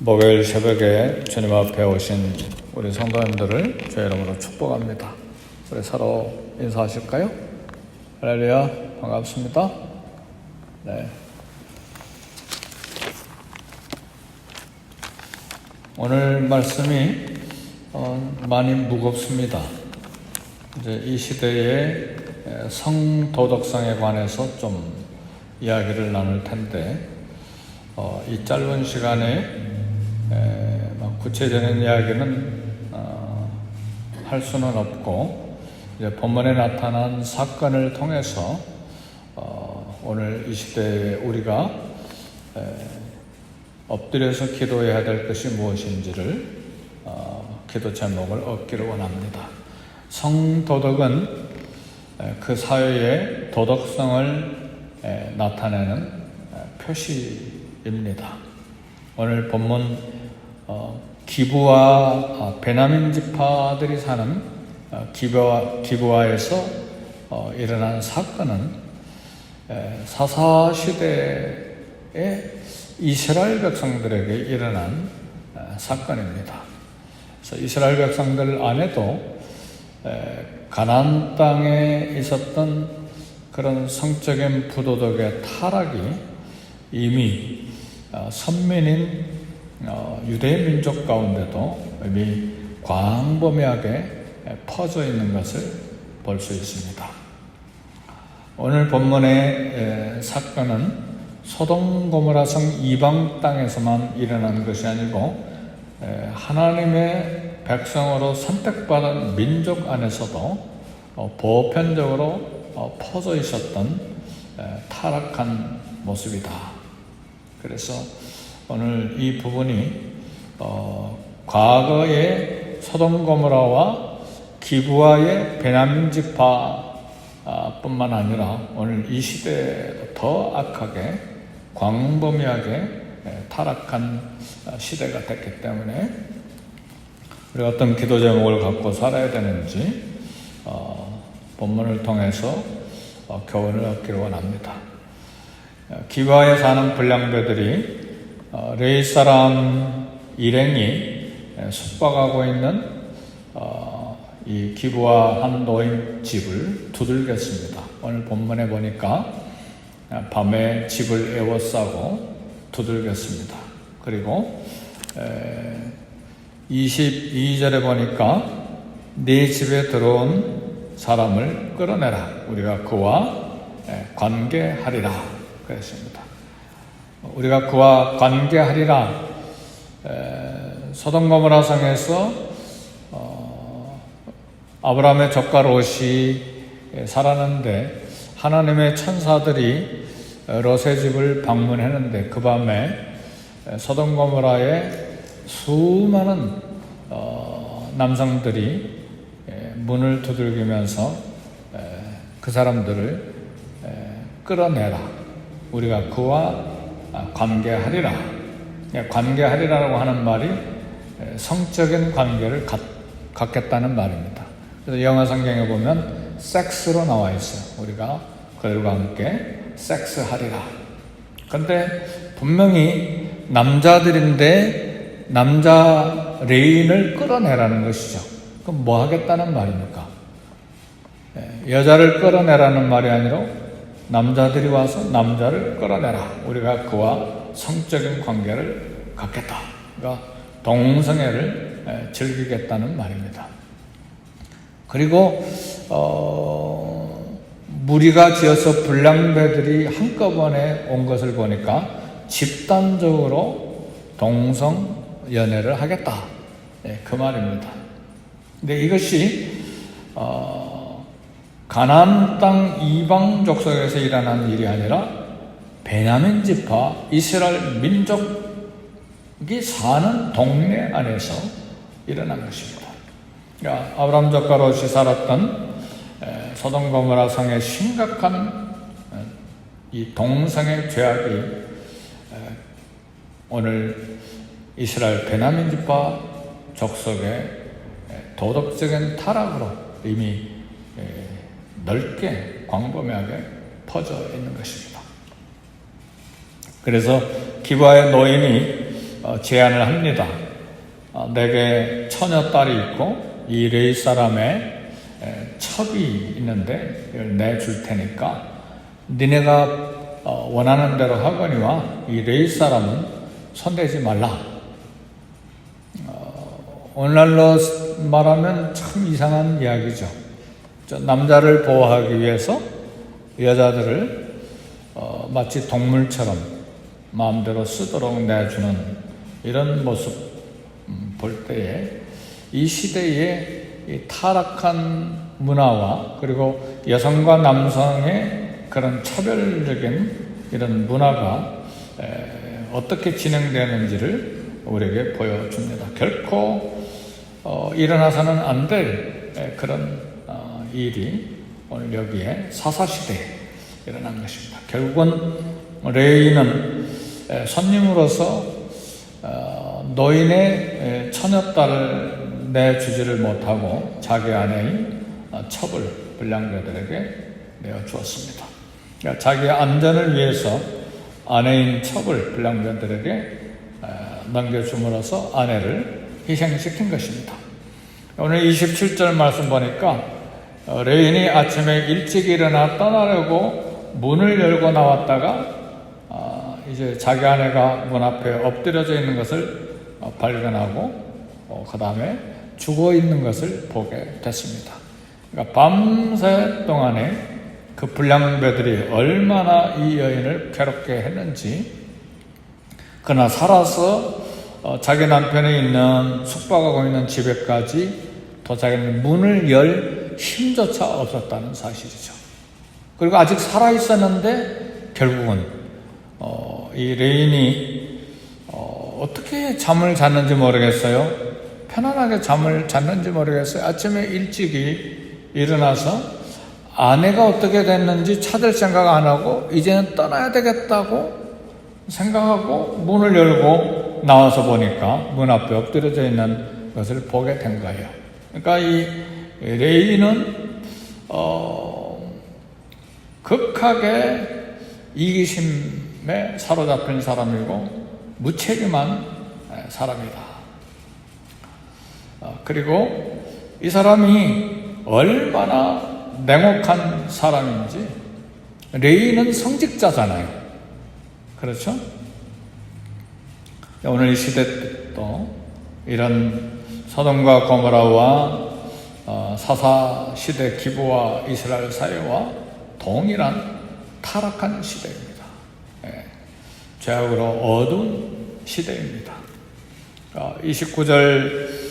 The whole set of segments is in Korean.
목요일 새벽에 주님 앞에 오신 우리 성도님들을 주의 이름으로 축복합니다. 우리 서로 인사하실까요? 할렐루야, 반갑습니다. 네. 오늘 말씀이 많이 무겁습니다. 이제 이 시대의 성도덕성에 관해서 좀 이야기를 나눌 텐데, 이 짧은 시간에 구체적인 이야기는 할 수는 없고, 이제 본문에 나타난 사건을 통해서 오늘 이 시대에 우리가 엎드려서 기도해야 될 것이 무엇인지를 기도 제목을 얻기를 원합니다. 성도덕은 그 사회의 도덕성을 나타내는 표시입니다. 오늘 본문 기브와 베냐민 지파들이 사는 기브와에서 일어난 사건은 사사시대의 이스라엘 백성들에게 일어난 사건입니다. 그래서 이스라엘 백성들 안에도 가나안 땅에 있었던 그런 성적인 부도덕의 타락이 이미 선민인 유대 민족 가운데도 이미 광범위하게 퍼져 있는 것을 볼 수 있습니다. 오늘 본문의 사건은 소돔 고모라성 이방 땅에서만 일어난 것이 아니고 하나님의 백성으로 선택받은 민족 안에서도 보편적으로 퍼져 있었던 타락한 모습이다. 그래서 오늘 이 부분이 과거의 소돔 고모라와 기브와의 베냐민 지파 뿐만 아니라 오늘 이 시대에도 더 악하게 광범위하게 타락한 시대가 됐기 때문에 우리가 어떤 기도 제목을 갖고 살아야 되는지 본문을 통해서 교훈을 얻기를 원합니다. 기브와에 사는 불량배들이 레위 사람 일행이 숙박하고 있는 이 기브와 한 노인 집을 두들겼습니다. 오늘 본문에 보니까 밤에 집을 에워싸고 두들겼습니다. 그리고 22절에 보니까 네 집에 들어온 사람을 끌어내라. 우리가 그와 관계하리라. 그랬습니다. 우리가 그와 관계하리라. 소돔 고모라 성에서 아브라함의 조카 롯이 살았는데 하나님의 천사들이 롯의 집을 방문했는데 그 밤에 소돔 고모라에 수많은 남성들이 문을 두들기면서 그 사람들을 끌어내라. 우리가 그와 관계하리라. 관계하리라고 하는 말이 성적인 관계를 갖겠다는 말입니다. 그래서 영어 성경에 보면 섹스로 나와 있어요. 우리가 그들과 함께 섹스하리라. 그런데 분명히 남자들인데 남자 레인을 끌어내라는 것이죠. 그럼 뭐 하겠다는 말입니까? 여자를 끌어내라는 말이 아니라 남자들이 와서 남자를 끌어내라. 우리가 그와 성적인 관계를 갖겠다. 그러니까 동성애를 즐기겠다는 말입니다. 그리고 무리가 지어서 불량배들이 한꺼번에 온 것을 보니까 집단적으로 동성연애를 하겠다. 그 말입니다. 근데 이것이 가나안 땅 이방 족속에서 일어난 일이 아니라 베냐민 지파 이스라엘 민족이 사는 동네 안에서 일어난 것입니다. 그러니까 아브라함 조카 롯이 살았던 소돔 고모라 성의 심각한 이 동성애 죄악이 오늘 이스라엘 베냐민 지파 족속의 도덕적인 타락으로 이미 넓게 광범위하게 퍼져 있는 것입니다. 그래서 기브와의 노인이 제안을 합니다. 내게 처녀딸이 있고 이 레위 사람의 첩이 있는데 이걸 내줄 테니까 니네가 원하는 대로 하거니와 이 레위 사람은 손대지 말라. 오늘날로 말하면 참 이상한 이야기죠. 남자를 보호하기 위해서 여자들을 마치 동물처럼 마음대로 쓰도록 내주는 이런 모습 볼 때에 이 시대의 이 타락한 문화와 그리고 여성과 남성의 그런 차별적인 이런 문화가 어떻게 진행되는지를 우리에게 보여줍니다. 결코 일어나서는 안 될 그런 일이 오늘 여기에 사사시대에 일어난 것입니다. 결국은 레위는 손님으로서 노인의 처녀딸을 내주지를 못하고 자기 아내인 첩을 불량배들에게 내어주었습니다. 그러니까 자기 안전을 위해서 아내인 첩을 불량배들에게 넘겨줌으로써 아내를 희생시킨 것입니다. 오늘 27절 말씀 보니까 레인이 아침에 일찍 일어나 떠나려고 문을 열고 나왔다가 이제 자기 아내가 문 앞에 엎드려져 있는 것을 발견하고 그 다음에 죽어 있는 것을 보게 됐습니다. 그러니까 밤새 동안에 그 불량배들이 얼마나 이 여인을 괴롭게 했는지, 그러나 살아서 자기 남편이 있는 숙박하고 있는 집에까지 도착했는데 문을 열 힘조차 없었다는 사실이죠. 그리고 아직 살아 있었는데 결국은 이 레인이 어떻게 잠을 잤는지 모르겠어요. 편안하게 잠을 잤는지 모르겠어요. 아침에 일찍이 일어나서 아내가 어떻게 됐는지 찾을 생각 안 하고 이제는 떠나야 되겠다고 생각하고 문을 열고 나와서 보니까 문 앞에 엎드려져 있는 것을 보게 된 거예요. 그러니까 이 레위는 극하게 이기심에 사로잡힌 사람이고 무책임한 사람이다. 그리고 이 사람이 얼마나 냉혹한 사람인지, 레위는 성직자잖아요. 그렇죠? 오늘 이 시대도 이런 소돔과 고모라와 사사 시대 기브와 이스라엘 사회와 동일한 타락한 시대입니다. 죄악으로 어두운 시대입니다. 29절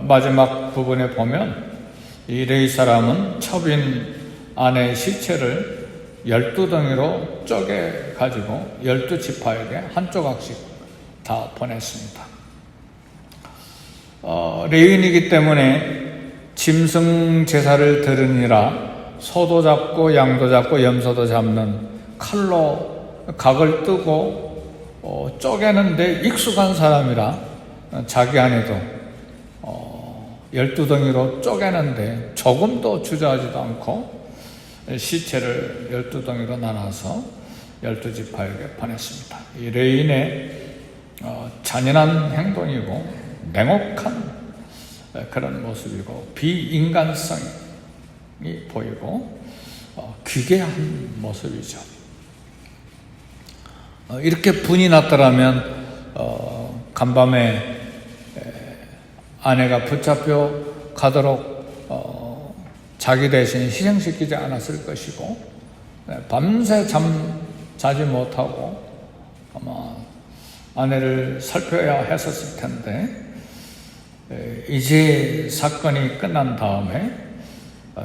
마지막 부분에 보면 이 레위 사람은 첩인 아내의 시체를 12덩이로 쪼개 가지고 12지파에게 한 조각씩 다 보냈습니다. 레위인이기 때문에 짐승 제사를 드리니라 소도 잡고 양도 잡고 염소도 잡는 칼로 각을 뜨고 쪼개는데 익숙한 사람이라 자기 아내도 12덩이로 쪼개는데 조금도 주저하지도 않고 시체를 12덩이로 나눠서 12지파에게 보냈습니다. 이 레인의 잔인한 행동이고 냉혹한 그런 모습이고 비인간성이 보이고 기괴한 모습이죠. 이렇게 분이 났더라면 간밤에 아내가 붙잡혀 가도록 자기 대신 희생시키지 않았을 것이고, 밤새 잠 자지 못하고 아마 아내를 살펴야 했었을 텐데, 이제 사건이 끝난 다음에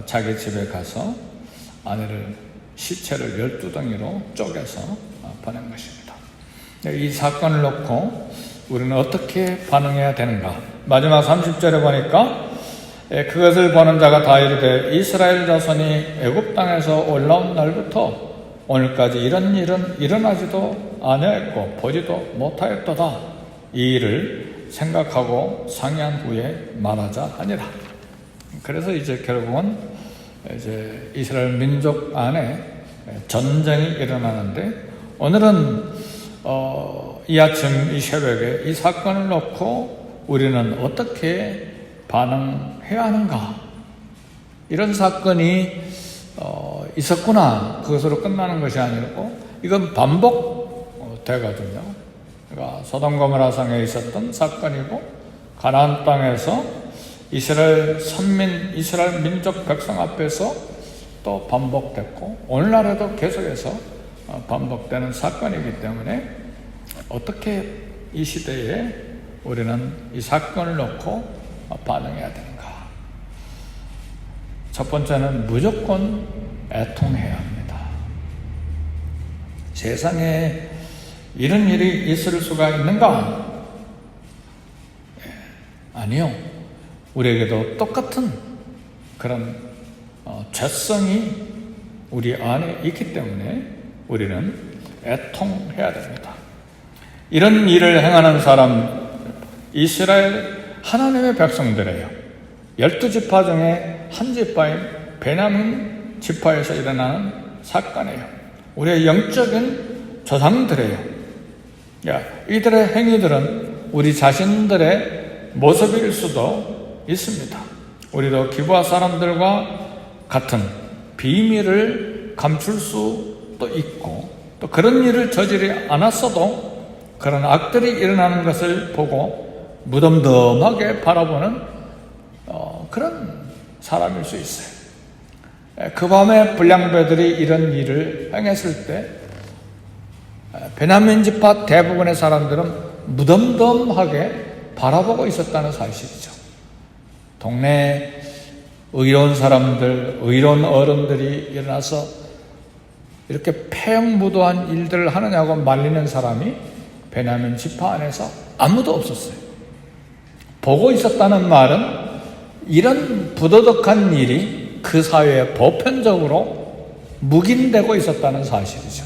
자기 집에 가서 아내를 시체를 12덩이로 쪼개서 보낸 것입니다. 이 사건을 놓고 우리는 어떻게 반응해야 되는가? 마지막 30절에 보니까 그것을 보는 자가 다 이르되 이스라엘 자손이 애굽 땅에서 올라온 날부터 오늘까지 이런 일은 일어나지도 아니하였고 보지도 못하였도다. 이 일을 생각하고 상의한 후에 말하자 하니라. 그래서 이제 결국은 이제 이스라엘 민족 안에 전쟁이 일어나는데, 오늘은 이 아침 이 새벽에 이 사건을 놓고 우리는 어떻게 반응해야 하는가? 이런 사건이 있었구나. 그것으로 끝나는 것이 아니고 이건 반복되거든요. 그러니까 소돔 고모라 성에 있었던 사건이고 가나안 땅에서 이스라엘 선민, 이스라엘 민족 백성 앞에서 또 반복됐고 오늘날에도 계속해서 반복되는 사건이기 때문에 어떻게 이 시대에 우리는 이 사건을 놓고 반응해야 되는가? 첫 번째는 무조건 애통해야 합니다. 세상에 이런 일이 있을 수가 있는가? 아니요. 우리에게도 똑같은 그런 죄성이 우리 안에 있기 때문에 우리는 애통해야 됩니다. 이런 일을 행하는 사람, 이스라엘 하나님의 백성들이에요. 12지파 중에 한 지파인 베냐민 지파에서 일어나는 사건이에요. 우리의 영적인 조상들이에요. 이들의 행위들은 우리 자신들의 모습일 수도 있습니다. 우리도 기브아 사람들과 같은 비밀을 감출 수도 있고 또 그런 일을 저지르지 않았어도 그런 악들이 일어나는 것을 보고 무덤덤하게 바라보는 그런 사람일 수 있어요. 그 밤에 불량배들이 이런 일을 행했을 때 베냐민 지파 대부분의 사람들은 무덤덤하게 바라보고 있었다는 사실이죠. 동네에 의로운 사람들, 의로운 어른들이 일어나서 이렇게 폐역무도한 일들을 하느냐고 말리는 사람이 베냐민 지파 안에서 아무도 없었어요. 보고 있었다는 말은 이런 부도덕한 일이 그 사회에 보편적으로 묵인되고 있었다는 사실이죠.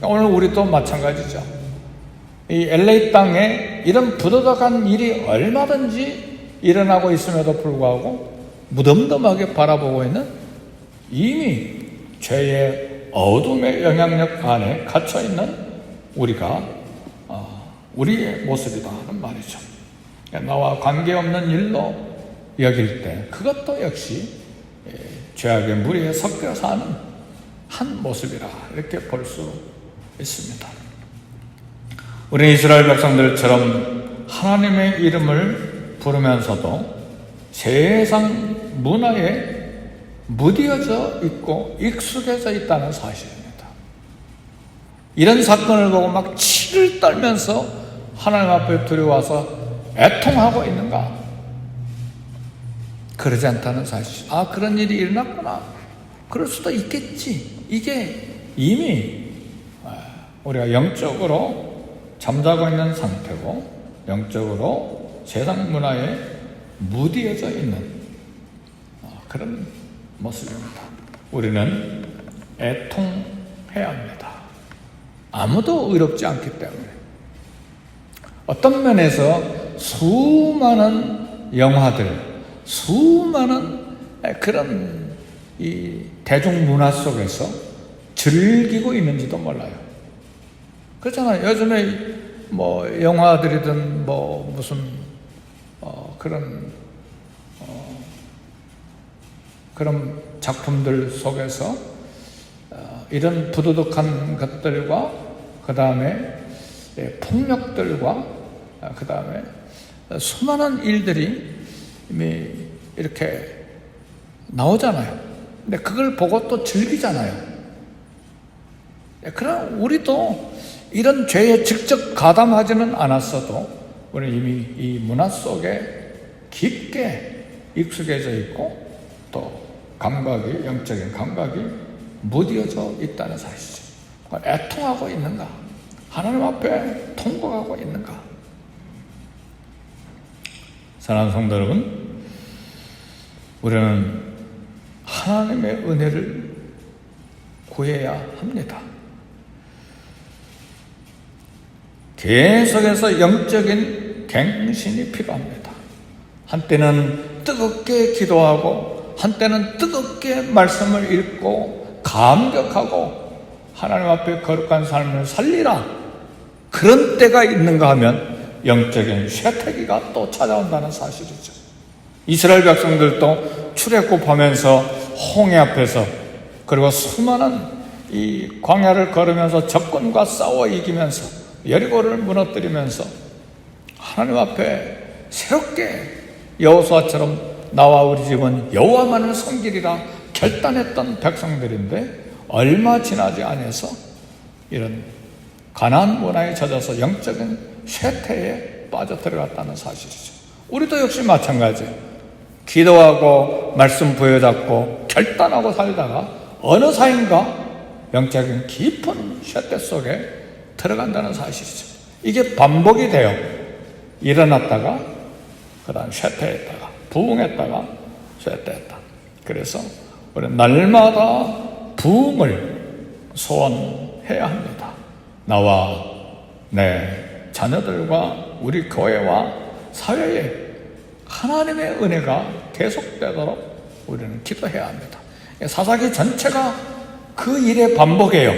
오늘 우리도 마찬가지죠. 이 LA 땅에 이런 부도덕한 일이 얼마든지 일어나고 있음에도 불구하고 무덤덤하게 바라보고 있는 이미 죄의 어둠의 영향력 안에 갇혀있는 우리가 우리의 모습이다 하는 말이죠. 나와 관계없는 일로 여길 때 그것도 역시 죄악의 무리에 섞여 사는 한 모습이라 이렇게 볼 수 있습니다. 우리 이스라엘 백성들처럼 하나님의 이름을 부르면서도 세상 문화에 무디어져 있고 익숙해져 있다는 사실입니다. 이런 사건을 보고 막 치를 떨면서 하나님 앞에 두려워서 애통하고 있는가? 그러지 않다는 사실. 그런 일이 일어났구나. 그럴 수도 있겠지. 이게 이미 우리가 영적으로 잠자고 있는 상태고 영적으로 세상 문화에 무디어져 있는 그런 모습입니다. 우리는 애통해야 합니다. 아무도 의롭지 않기 때문에. 어떤 면에서 수많은 영화들, 수많은 그런 이 대중문화 속에서 즐기고 있는지도 몰라요. 그렇잖아요. 요즘에 뭐 영화들이든 뭐 무슨 그런 작품들 속에서 이런 부도덕한 것들과 그 다음에 폭력들과 그 다음에 수많은 일들이 이미 이렇게 나오잖아요. 근데 그걸 보고 또 즐기잖아요. 그럼 우리도 이런 죄에 직접 가담하지는 않았어도 우리는 이미 이 문화 속에 깊게 익숙해져 있고 또 감각이, 영적인 감각이 무디어져 있다는 사실이죠. 애통하고 있는가? 하나님 앞에 통곡하고 있는가? 사랑하는 성도 여러분, 우리는 하나님의 은혜를 구해야 합니다. 계속해서 영적인 갱신이 필요합니다. 한때는 뜨겁게 기도하고 한때는 뜨겁게 말씀을 읽고 감격하고 하나님 앞에 거룩한 삶을 살리라 그런 때가 있는가 하면 영적인 쇠퇴기가 또 찾아온다는 사실이죠. 이스라엘 백성들도 출애굽하면서 홍해 앞에서 그리고 수많은 이 광야를 걸으면서 적군과 싸워 이기면서 여리고를 무너뜨리면서 하나님 앞에 새롭게 여호수아처럼 나와 우리 집은 여호와만을 섬기리라 결단했던 백성들인데 얼마 지나지 않아서 이런 가나안 문화에 젖어서 영적인 쇠퇴에 빠져들어갔다는 사실이죠. 우리도 역시 마찬가지예요. 기도하고 말씀 부여잡고 결단하고 살다가 어느 사이인가 영적인 깊은 쇠퇴 속에 들어간다는 사실이죠. 이게 반복이 돼요. 일어났다가 그 다음 쇠퇴했다가 부흥했다가 쇠퇴했다. 그래서 우리는 날마다 부흥을 소원해야 합니다. 나와 내 자녀들과 우리 교회와 사회에 하나님의 은혜가 계속되도록 우리는 기도해야 합니다. 사사기 전체가 그 일의 반복이에요.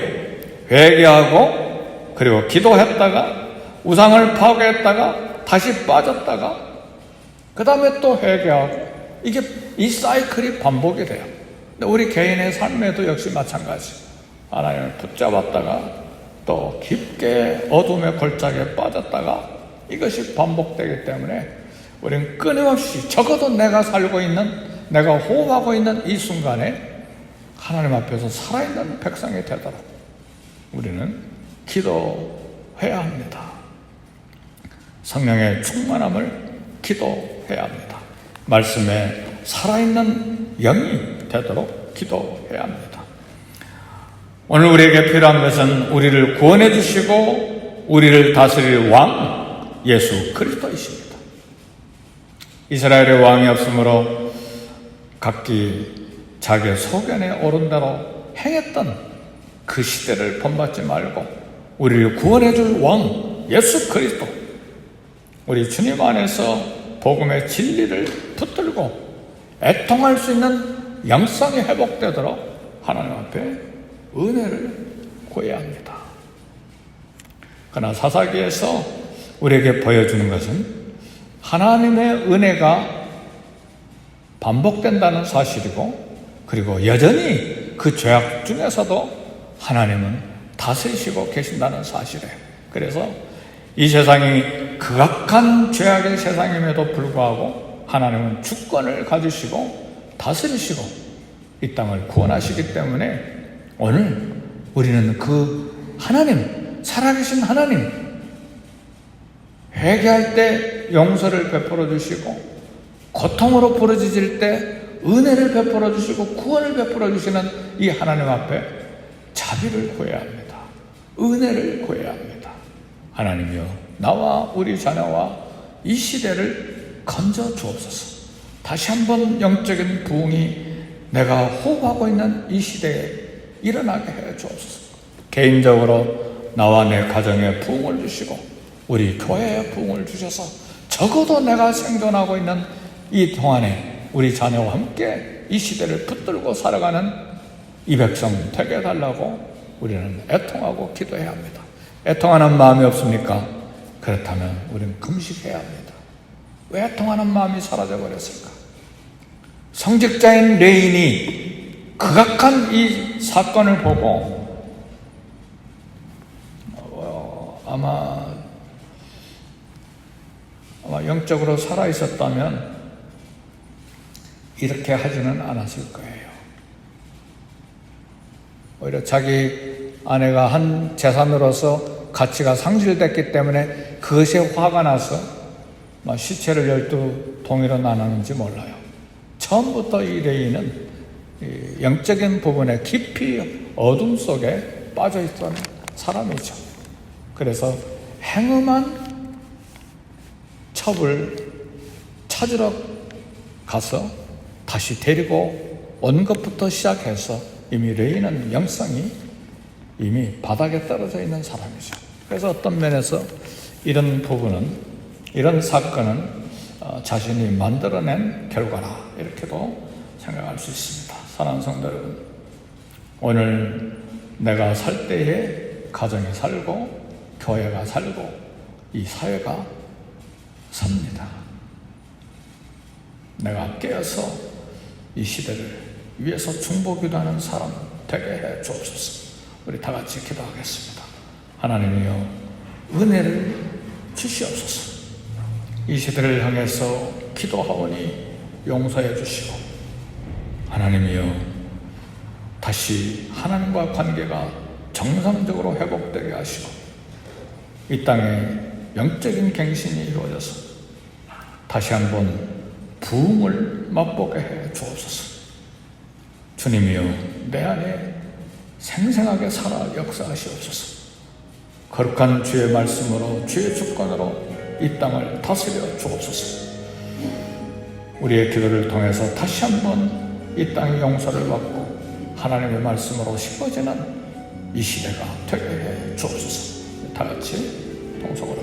회개하고 그리고 기도했다가 우상을 파괴했다가 다시 빠졌다가 그 다음에 또 회개하고 이게 이 사이클이 반복이 돼요. 근데 우리 개인의 삶에도 역시 마찬가지. 하나님을 붙잡았다가 또 깊게 어둠의 골짜기에 빠졌다가 이것이 반복되기 때문에 우리는 끊임없이 적어도 내가 살고 있는 내가 호흡하고 있는 이 순간에 하나님 앞에서 살아있는 백성이 되도록 우리는 기도해야 합니다. 성령의 충만함을 기도해야 합니다. 말씀에 살아있는 영이 되도록 기도해야 합니다. 오늘 우리에게 필요한 것은 우리를 구원해 주시고 우리를 다스릴 왕 예수 그리스도이십니다. 이스라엘의 왕이 없으므로 각기 자기의 소견에 오른 대로 행했던 그 시대를 본받지 말고 우리를 구원해 줄 왕 예수 그리스도, 우리 주님 안에서 복음의 진리를 붙들고 애통할 수 있는 영성이 회복되도록 하나님 앞에 은혜를 구해야 합니다. 그러나 사사기에서 우리에게 보여주는 것은 하나님의 은혜가 반복된다는 사실이고 그리고 여전히 그 죄악 중에서도 하나님은 다스리시고 계신다는 사실이에요. 그래서 이 세상이 극악한 죄악의 세상임에도 불구하고 하나님은 주권을 가지시고 다스리시고 이 땅을 구원하시기 때문에 오늘 우리는 그 하나님, 살아계신 하나님, 회개할 때 용서를 베풀어 주시고 고통으로 부러지질 때 은혜를 베풀어 주시고 구원을 베풀어 주시는 이 하나님 앞에 자비를 구해야 합니다. 은혜를 구해야 합니다. 하나님이여, 나와 우리 자녀와 이 시대를 건져 주옵소서. 다시 한번 영적인 부흥이 내가 호흡하고 있는 이 시대에 일어나게 해 주옵소서. 개인적으로 나와 내 가정에 부흥을 주시고 우리 교회에 부흥을 주셔서 적어도 내가 생존하고 있는 이 동안에 우리 자녀와 함께 이 시대를 붙들고 살아가는 이 백성 되게 해달라고 우리는 애통하고 기도해야 합니다. 애통하는 마음이 없습니까? 그렇다면 우리는 금식해야 합니다. 왜 애통하는 마음이 사라져버렸을까? 성직자인 레인이 극악한 이 사건을 보고 아마 영적으로 살아있었다면 이렇게 하지는 않았을 거예요. 오히려 자기 아내가 한 재산으로서 가치가 상실됐기 때문에 그것에 화가 나서 시체를 12동이로 나누는지 몰라요. 처음부터 이 레이는 영적인 부분에 깊이 어둠 속에 빠져있던 사람이죠. 그래서 행음한 첩을 찾으러 가서 다시 데리고 온 것부터 시작해서 이미 레이는 영성이 이미 바닥에 떨어져 있는 사람이죠. 그래서 어떤 면에서 이런 부분은, 이런 사건은 자신이 만들어낸 결과라 이렇게도 생각할 수 있습니다. 사랑하는 성도 여러분, 오늘 내가 살 때에 가정에 살고 교회가 살고 이 사회가 삽니다. 내가 깨어서 이 시대를 위해서 중보기도하는 사람 되게 해 주옵소서. 우리 다 같이 기도하겠습니다. 하나님이여, 은혜를 주시옵소서. 이 시대를 향해서 기도하오니 용서해 주시고, 하나님이여, 다시 하나님과 관계가 정상적으로 회복되게 하시고, 이 땅에 영적인 갱신이 이루어져서 다시 한번 부흥을 맛보게 해 주옵소서. 주님이여, 내 안에 생생하게 살아 역사하시옵소서. 거룩한 주의 말씀으로, 주의 주권으로 이 땅을 다스려 주옵소서. 우리의 기도를 통해서 다시 한번 이 땅의 용서를 받고 하나님의 말씀으로 씹어지는 이 시대가 되게 해 주옵소서. 다 같이 동성으로